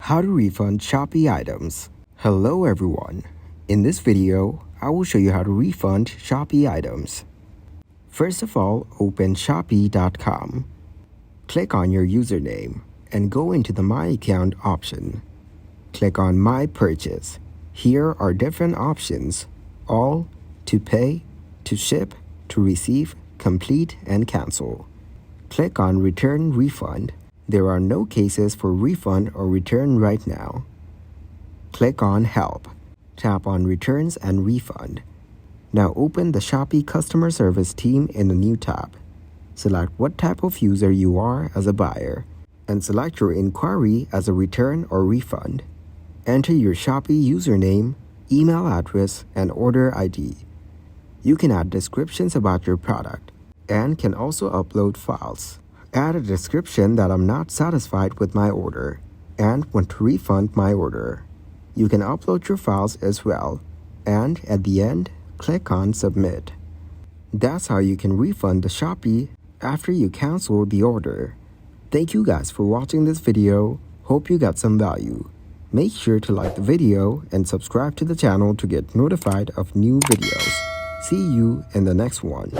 How to refund Shopee items. Hello everyone. In this video, I will show you how to refund Shopee items. First of all, open Shopee.com. Click on your username and go into the My Account option. Click on My Purchase. Here are different options: all, to pay, to ship, to receive, complete, and cancel. Click on Return Refund. There are no cases for refund or return right now. Click on Help. Tap on Returns and Refund. Now open the Shopee customer service team in a new tab. Select what type of user you are as a buyer, and select your inquiry as a return or refund. Enter your Shopee username, email address, and order ID. You can add descriptions about your product and can also upload files. Add a description that I'm not satisfied with my order and want to refund my order. You can upload your files as well, and at the end, click on Submit. That's how you can refund the Shopee after you cancel the order. Thank you guys for watching this video. Hope you got some value. Make sure to like the video and subscribe to the channel to get notified of new videos. See you in the next one.